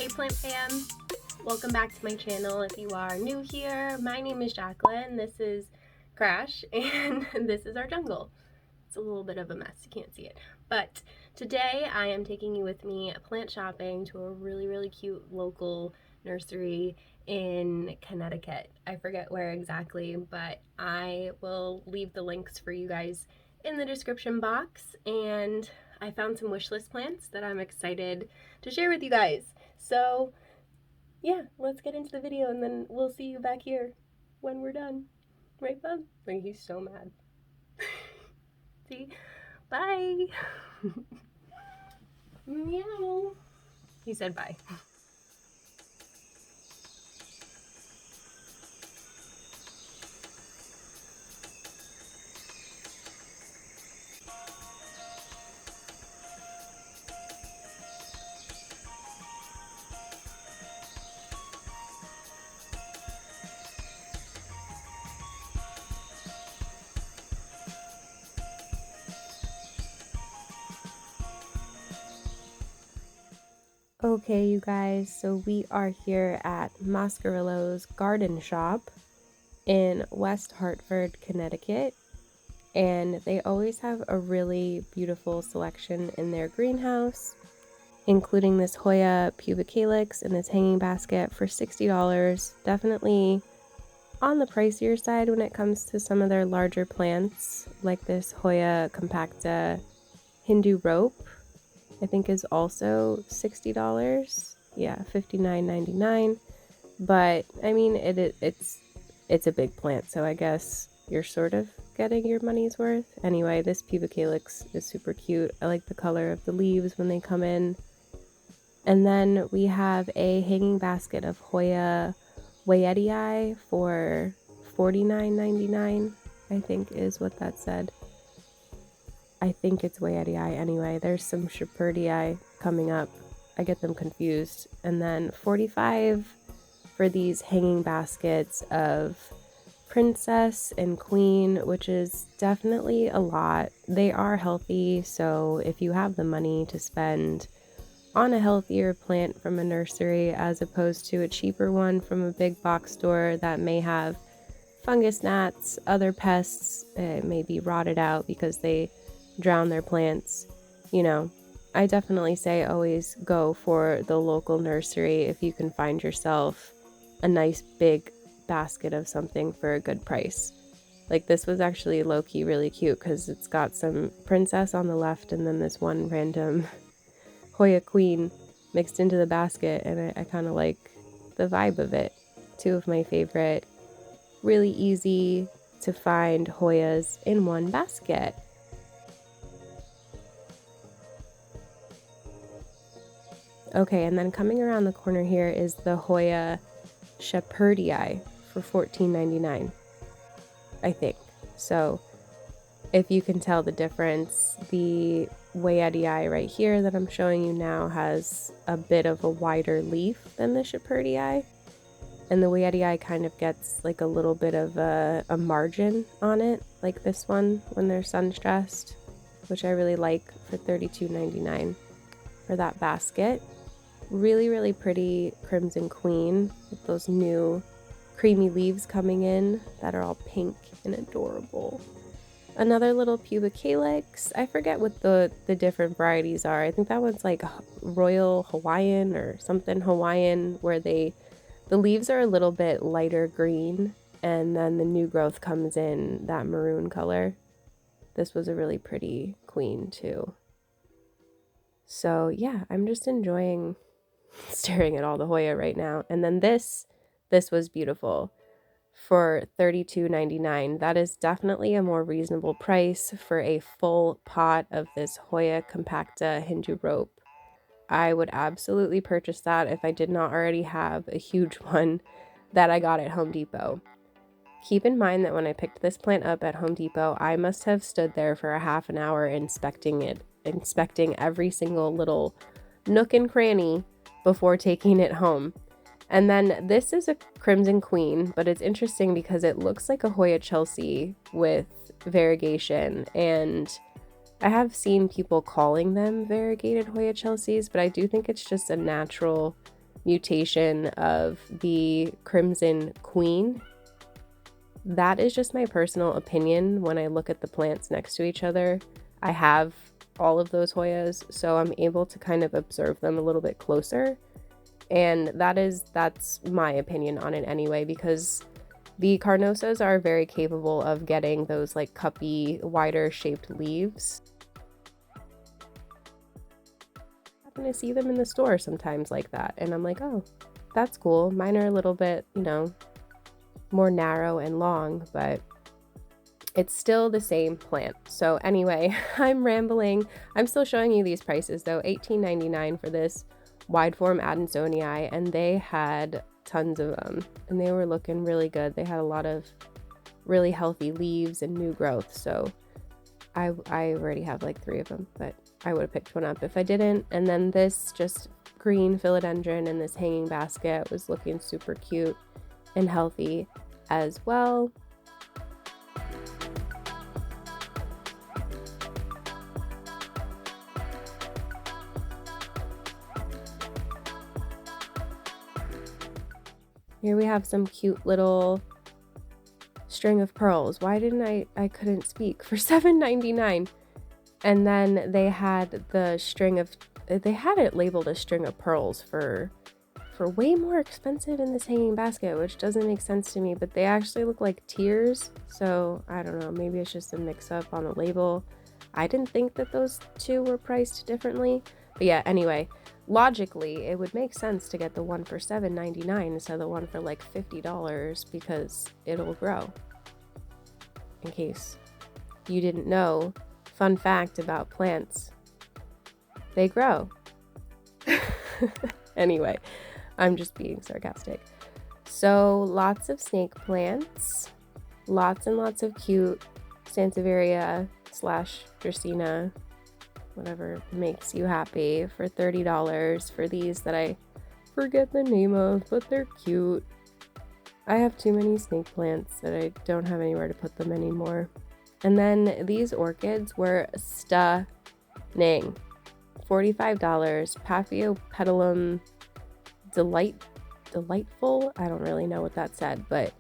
Hey plant fam, welcome back to my channel. If you are new here, my name is Jacqueline, this is Crash, and this is our jungle. It's a little bit of a mess, you can't see it. But today I am taking you with me plant shopping to a really cute local nursery in Connecticut. I forget where exactly, but I will leave the links for you guys in the description box, and I found some wish list plants that I'm excited to share with you guys. So yeah, let's get into the video and then we'll see you back here when we're done. Right, bub? Like, he's so mad. See? Bye! Meow. He said bye. Okay, you guys, so we are here at Mascarillo's Garden Shop in West Hartford, Connecticut, and they always have a really beautiful selection in their greenhouse, including this Hoya pubic calyx in this hanging basket for $60. Definitely on the pricier side when it comes to some of their larger plants, like this Hoya compacta Hindu rope. I think is also $60. Yeah, $59.99. But I mean, it's a big plant, so I guess you're sort of getting your money's worth. Anyway, this pubic calyx is super cute. I like the color of the leaves when they come in. And then we have a hanging basket of Hoya Wayettii for $49.99, I think is what that said. I think it's Wayettii anyway. There's some Shepherdii coming up. I get them confused. And then $45 for these hanging baskets of Princess and Queen, which is definitely a lot. They are healthy, so if you have the money to spend on a healthier plant from a nursery as opposed to a cheaper one from a big box store that may have fungus gnats, other pests, it may be rotted out because they drown their plants, you know, I definitely say always go for the local nursery if you can find yourself a nice big basket of something for a good price. Like this was actually low-key really cute because it's got some Princess on the left and then this one random Hoya Queen mixed into the basket, and I kind of like the vibe of it. Two of my favorite, really easy to find Hoyas in one basket. Okay, and then coming around the corner here is the Hoya Shepherdii for $14.99, I think. So if you can tell the difference, the Wayettii right here that I'm showing you now has a bit of a wider leaf than the Shepherdii. And the Wayettii kind of gets like a little bit of a margin on it, like this one when they're sun stressed, which I really like, for $32.99 for that basket. Really pretty Crimson Queen with those new creamy leaves coming in that are all pink and adorable. Another little pubic calyx. I forget what the different varieties are. I think that one's like Royal Hawaiian or something Hawaiian, where the leaves are a little bit lighter green and then the new growth comes in that maroon color. This was a really pretty queen too. So yeah, I'm just enjoying staring at all the Hoya right now. And then this was beautiful for $32.99. That is definitely a more reasonable price for a full pot of this Hoya compacta Hindu rope. I would absolutely purchase that if I did not already have a huge one that I got at Home Depot. Keep in mind that when I picked this plant up at Home Depot, I must have stood there for a half an hour inspecting it, inspecting every single little nook and cranny before taking it home. And then this is a Crimson Queen, but it's interesting because it looks like a Hoya Chelsea with variegation, and I have seen people calling them variegated Hoya Chelseas, but I do think it's just a natural mutation of the Crimson Queen. That is just my personal opinion when I look at the plants next to each other. I have all of those Hoyas, so I'm able to kind of observe them a little bit closer. And that's my opinion on it anyway, because the carnosas are very capable of getting those like cuppy, wider shaped leaves. I happen to see them in the store sometimes like that, and I'm like, oh, that's cool. Mine are a little bit, you know, more narrow and long, but it's still the same plant. So anyway, I'm rambling. I'm still showing you these prices though. $18.99 for this wide form Adansonii, and they had tons of them and they were looking really good. They had a lot of really healthy leaves and new growth. So I already have like 3 of them, but I would have picked one up if I didn't. And then this just green philodendron in this hanging basket was looking super cute and healthy as well. Here we have some cute little string of pearls. Why didn't I couldn't speak, for $7.99. And then they had the string of, they had it labeled as string of pearls for way more expensive in this hanging basket, which doesn't make sense to me, but they actually look like tears. So I don't know, maybe it's just a mix up on the label. I didn't think that those two were priced differently, but yeah, anyway, logically it would make sense to get the one for $7.99 instead of the one for like $50, because it'll grow. In case you didn't know, fun fact about plants, they grow. Anyway, I'm just being sarcastic. So lots of snake plants, lots and lots of cute Sansevieria / Dracaena, whatever makes you happy, for $30 for these that I forget the name of, but they're cute. I have too many snake plants that I don't have anywhere to put them anymore. And then these orchids were stunning. $45. Paphiopedilum delightful. I don't really know what that said, but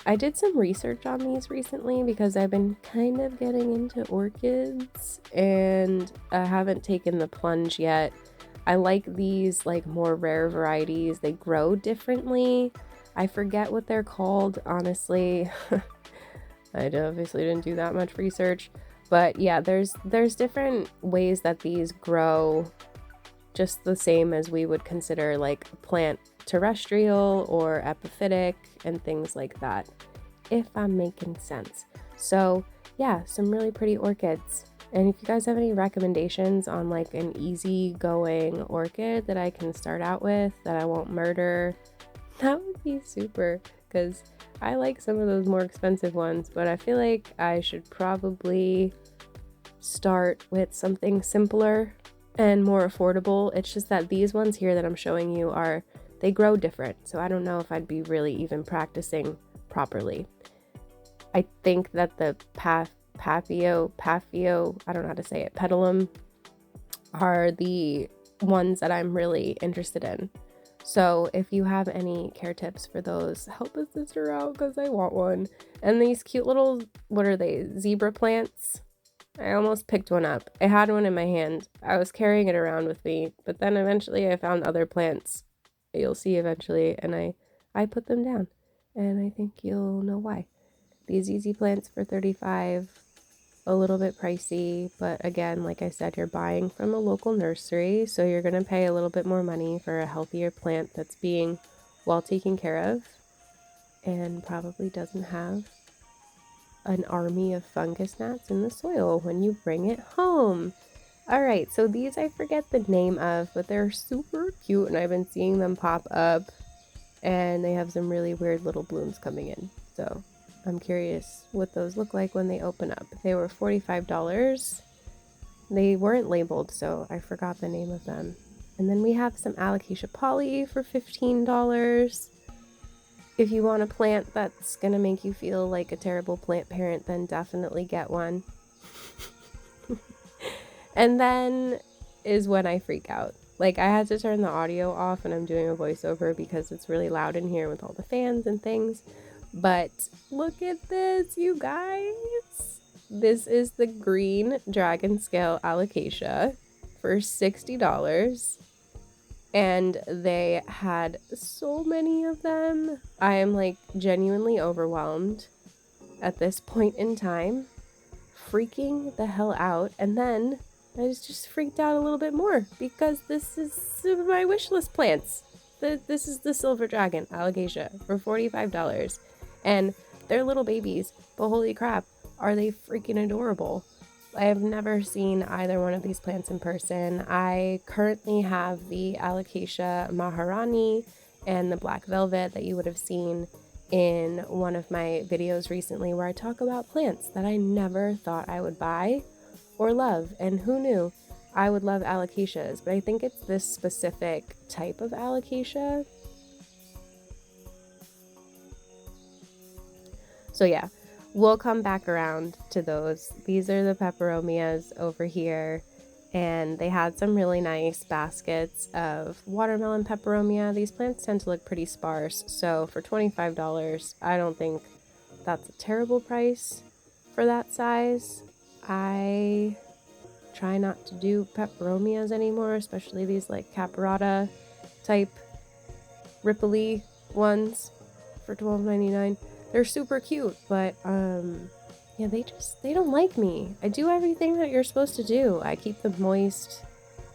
I did some research on these recently because I've been kind of getting into orchids and I haven't taken the plunge yet. I like these like more rare varieties. They grow differently. I forget what they're called, honestly. I obviously didn't do that much research, but yeah, there's different ways that these grow, just the same as we would consider like a plant terrestrial or epiphytic and things like that, if I'm making sense. So yeah, some really pretty orchids. And if you guys have any recommendations on like an easy going orchid that I can start out with that I won't murder, that would be super, because I like some of those more expensive ones, but I feel like I should probably start with something simpler and more affordable. It's just that these ones here that I'm showing you they grow different, so I don't know if I'd be really even practicing properly. I think that the Paphio, I don't know how to say it, pedilum are the ones that I'm really interested in. So if you have any care tips for those, help a sister out because I want one. And these cute little, what are they, zebra plants? I almost picked one up. I had one in my hand. I was carrying it around with me, but then eventually I found other plants. You'll see eventually, and I put them down, and I think you'll know why. These easy plants for $35, a little bit pricey, but again, like I said, you're buying from a local nursery, so you're going to pay a little bit more money for a healthier plant that's being well taken care of and probably doesn't have an army of fungus gnats in the soil when you bring it home. All right, so these I forget the name of, but they're super cute and I've been seeing them pop up and they have some really weird little blooms coming in. So I'm curious what those look like when they open up. They were $45. They weren't labeled, so I forgot the name of them. And then we have some Alocasia poly for $15. If you want a plant that's gonna make you feel like a terrible plant parent, then definitely get one. And then is when I freak out. Like, I had to turn the audio off and I'm doing a voiceover because it's really loud in here with all the fans and things. But look at this, you guys. This is the green dragon scale alocasia for $60. And they had so many of them. I am like genuinely overwhelmed at this point in time, freaking the hell out. And then I was just freaked out a little bit more because this is my wish list plants. This is the silver dragon alocasia for $45. And they're little babies, but holy crap, are they freaking adorable. I have never seen either one of these plants in person. I currently have the Alocasia Maharani and the Black Velvet that you would have seen in one of my videos recently where I talk about plants that I never thought I would buy or love. And who knew I would love alocasias, but I think it's this specific type of alocasia. So yeah, we'll come back around to those. These are the Peperomias over here, and they had some really nice baskets of watermelon peperomia. These plants tend to look pretty sparse, so for $25, I don't think that's a terrible price for that size. I try not to do peperomias anymore, especially these like caparata type ripply ones for $12.99. They're super cute, but yeah, they don't like me. I do everything that you're supposed to do. I keep them moist.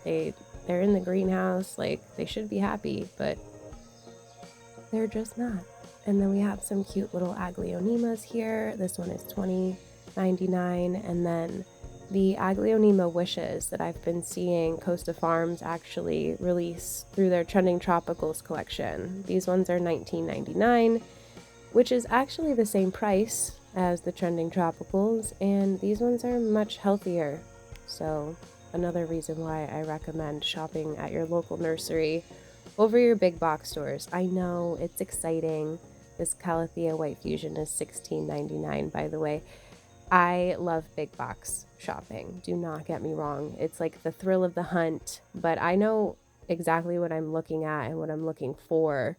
They're in the greenhouse, like they should be happy, but they're just not. And then we have some cute little aglaonemas here. This one is $20.99, and then the aglaonema wishes that I've been seeing Costa Farms actually release through their Trending Tropicals collection. These ones are $19.99. which is actually the same price as the Trending Tropicals, and these ones are much healthier. So another reason why I recommend shopping at your local nursery over your big box stores. I know it's exciting. This Calathea White Fusion is $16.99, by the way. I love big box shopping. Do not get me wrong. It's like the thrill of the hunt, but I know exactly what I'm looking at and what I'm looking for.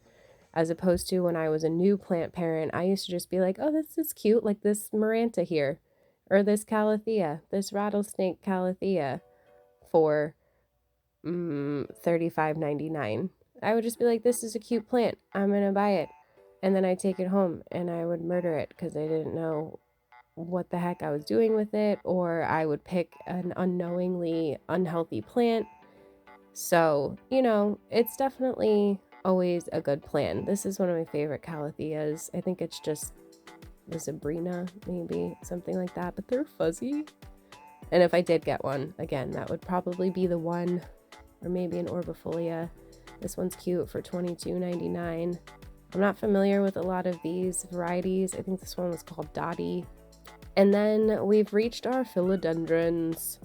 As opposed to when I was a new plant parent, I used to just be like, oh, this is cute, like this Maranta here, or this Calathea, this rattlesnake Calathea for $35.99. I would just be like, this is a cute plant, I'm gonna buy it. And then I'd take it home and I would murder it because I didn't know what the heck I was doing with it, or I would pick an unknowingly unhealthy plant. So, you know, it's definitely always a good plan. This is one of my favorite Calatheas. I think it's just the Sabrina, maybe something like that, but they're fuzzy. And if I did get one, again, that would probably be the one, or maybe an Orbifolia. This one's cute for $22.99. I'm not familiar with a lot of these varieties. I think this one was called Dottie. And then we've reached our philodendrons.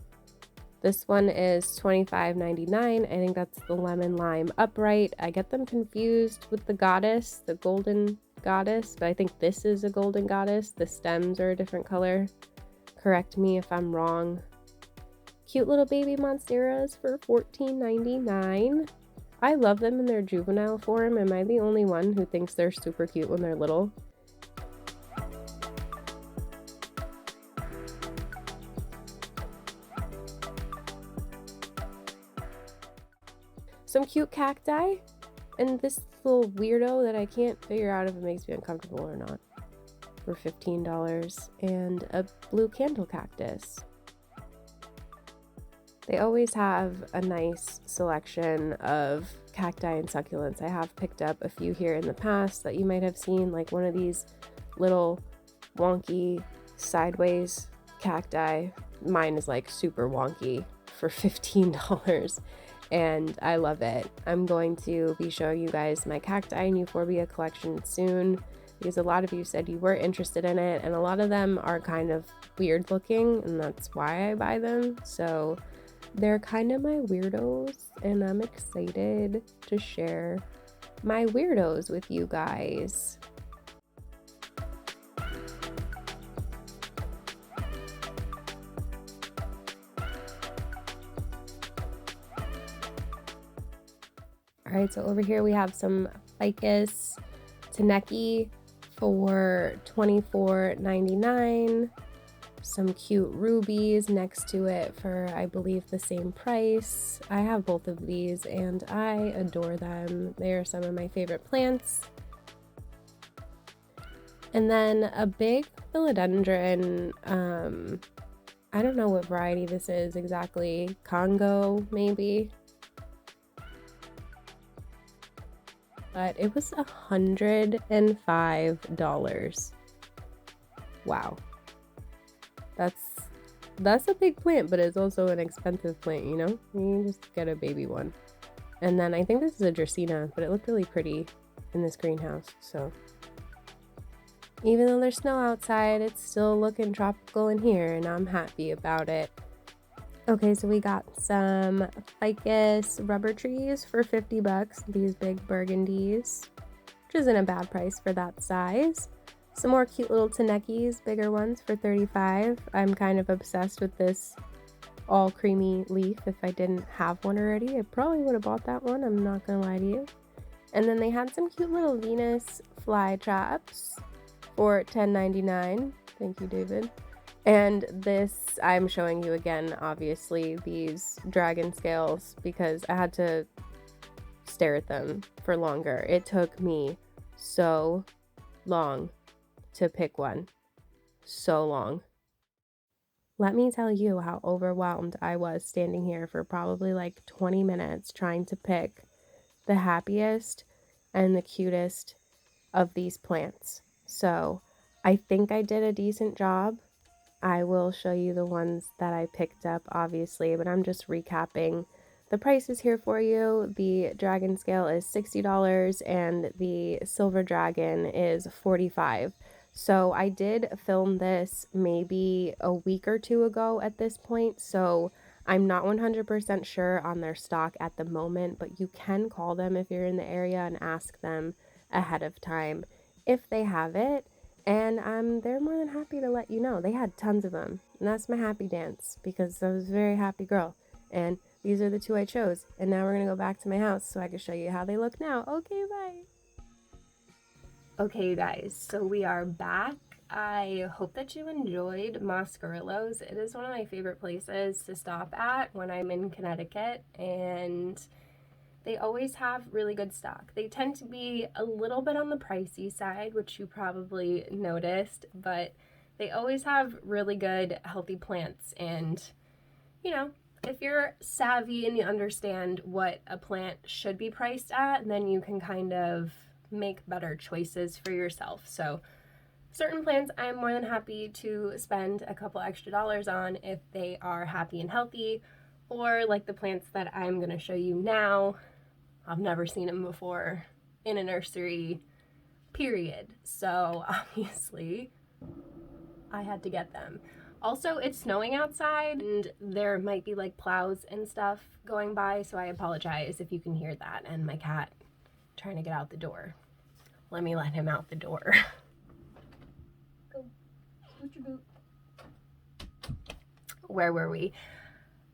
This one is $25.99. I think that's the lemon lime upright. I get them confused with the goddess, the golden goddess, but I think this is a golden goddess. The stems are a different color. Correct me if I'm wrong. Cute little baby monsteras for $14.99. I love them in their juvenile form. Am I the only one who thinks they're super cute when they're little? Some cute cacti, and this little weirdo that I can't figure out if it makes me uncomfortable or not for $15, and a blue candle cactus. They always have a nice selection of cacti and succulents. I have picked up a few here in the past that you might have seen, like one of these little wonky sideways cacti. Mine is like super wonky for $15. And I love it. I'm going to be showing you guys my cacti and euphorbia collection soon because a lot of you said you were interested in it, and a lot of them are kind of weird looking, and that's why I buy them. So they're kind of my weirdos, and I'm excited to share my weirdos with you guys. All right, so over here we have some ficus Taneki for $24.99. Some cute rubies next to it for, I believe, the same price. I have both of these and I adore them. They are some of my favorite plants. And then a big philodendron, I don't know what variety this is exactly, Congo maybe, but it was $105. Wow. That's a big plant, but it's also an expensive plant, you know? You just get a baby one. And then I think this is a Dracaena, but it looked really pretty in this greenhouse, so. Even though there's snow outside, it's still looking tropical in here, and I'm happy about it. Okay, so we got some ficus rubber trees for 50 bucks, these big burgundies, which isn't a bad price for that size. Some more cute little Tanekis, bigger ones for 35. I'm kind of obsessed with this all creamy leaf. If I didn't have one already, I probably would have bought that one, I'm not gonna lie to you. And then they had some cute little Venus fly traps for $10.99. Thank you, David. And this, I'm showing you again, obviously, these dragon scales, because I had to stare at them for longer. It took me so long to pick one. So long. Let me tell you how overwhelmed I was standing here for probably like 20 minutes trying to pick the happiest and the cutest of these plants. So I think I did a decent job. I will show you the ones that I picked up, obviously, but I'm just recapping the prices here for you. The dragon scale is $60 and the silver dragon is $45. So I did film this maybe a week or two ago at this point, so I'm not 100% sure on their stock at the moment, but you can call them if you're in the area and ask them ahead of time if they have it, and they're more than happy to let you know. They had tons of them, and that's my happy dance, because I was a very happy girl, and these are the two I chose. And now we're gonna go back to my house so I can show you how they look now. Okay, bye. Okay, you guys, so we are back. I hope that you enjoyed Mascarillos. It is one of my favorite places to stop at when I'm in Connecticut, and they always have really good stock. They tend to be a little bit on the pricey side, which you probably noticed, but they always have really good, healthy plants. And, you know, if you're savvy and you understand what a plant should be priced at, then you can kind of make better choices for yourself. So certain plants I'm more than happy to spend a couple extra dollars on if they are happy and healthy, or like the plants that I'm going to show you now. I've never seen them before in a nursery, period. So obviously I had to get them. Also, it's snowing outside and there might be like plows and stuff going by, so I apologize if you can hear that, and my cat trying to get out the door. Let me let him out the door. Go, scoot your boot. Where were we?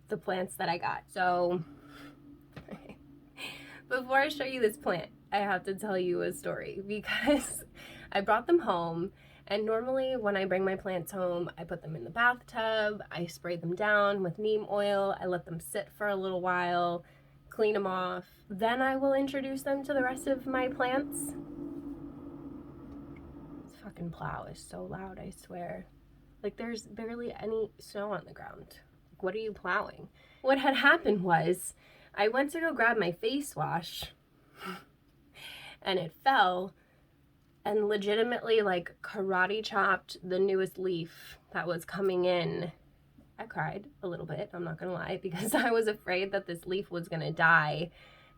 The plants that I got. So before I show you this plant, I have to tell you a story, because I brought them home, and normally when I bring my plants home, I put them in the bathtub, I spray them down with neem oil, I let them sit for a little while, clean them off, then I will introduce them to the rest of my plants. This fucking plow is so loud, I swear. Like, there's barely any snow on the ground. Like, what are you plowing? What had happened was, I went to go grab my face wash and it fell and legitimately like karate chopped the newest leaf that was coming in. I cried a little bit, I'm not gonna lie, because I was afraid that this leaf was gonna die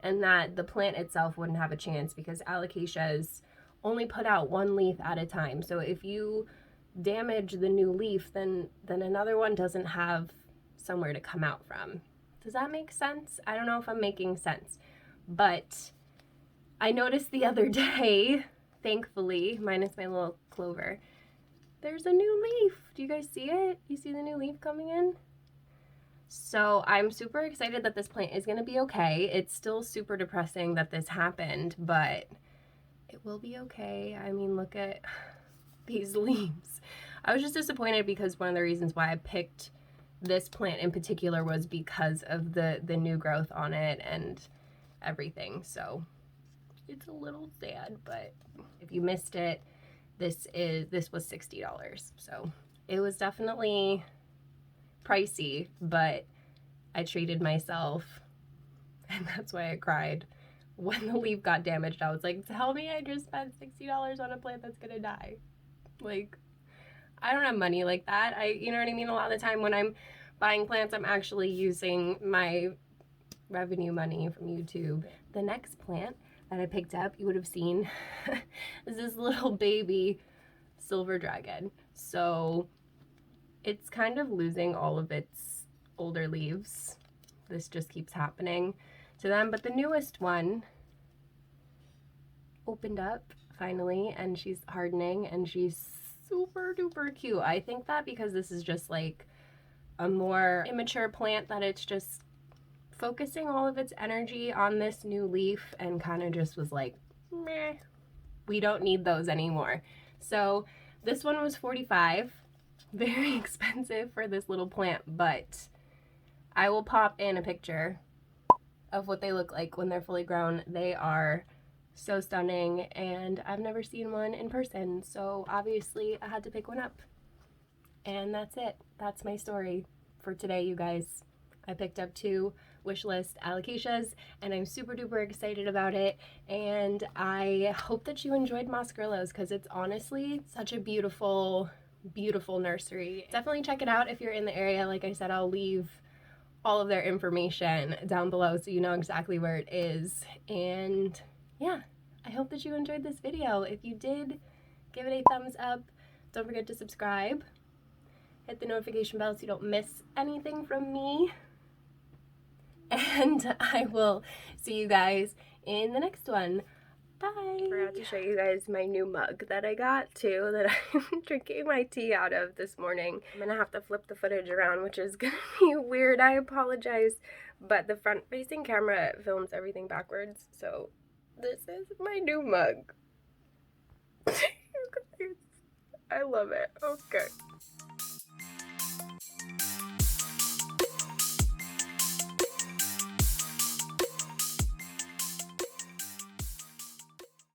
and that the plant itself wouldn't have a chance, because alocasias only put out one leaf at a time. So if you damage the new leaf, then another one doesn't have somewhere to come out from. Does that make sense? I don't know if I'm making sense, but I noticed the other day, thankfully, minus my little clover, there's a new leaf. Do you guys see it? You see the new leaf coming in? So I'm super excited that this plant is going to be okay. It's still super depressing that this happened, but it will be okay. I mean, look at these leaves. I was just disappointed because one of the reasons why I picked this plant in particular was because of the new growth on it and everything. So it's a little sad, but if you missed it, this was $60. So it was definitely pricey, but I treated myself, and that's why I cried when the leaf got damaged. I was like, tell me I just spent $60 on a plant that's gonna die. Like, I don't have money like that. You know what I mean? A lot of the time when I'm buying plants, I'm actually using my revenue money from YouTube. The next plant that I picked up, you would have seen, is this little baby silver dragon. So it's kind of losing all of its older leaves. This just keeps happening to them. But the newest one opened up finally, and she's hardening, and she's super duper cute. I think that because this is just like a more immature plant, that it's just focusing all of its energy on this new leaf and kind of just was like, meh, we don't need those anymore. So this one was $45, very expensive for this little plant, but I will pop in a picture of what they look like when they're fully grown. They are so stunning, and I've never seen one in person, so obviously I had to pick one up. And that's it. That's my story for today, you guys. I picked up 2 Wishlist Alocasias, and I'm super duper excited about it, and I hope that you enjoyed Mascarillos, because it's honestly such a beautiful nursery. Definitely check it out if you're in the area. Like I said, I'll leave all of their information down below so you know exactly where it is. And yeah, I hope that you enjoyed this video. If you did, give it a thumbs up. Don't forget to subscribe. Hit the notification bell so you don't miss anything from me. And I will see you guys in the next one. Bye! I forgot to show you guys my new mug that I got too, that I'm drinking my tea out of this morning. I'm gonna have to flip the footage around, which is gonna be weird. I apologize, but the front-facing camera films everything backwards, so this is my new mug. I love it. Okay.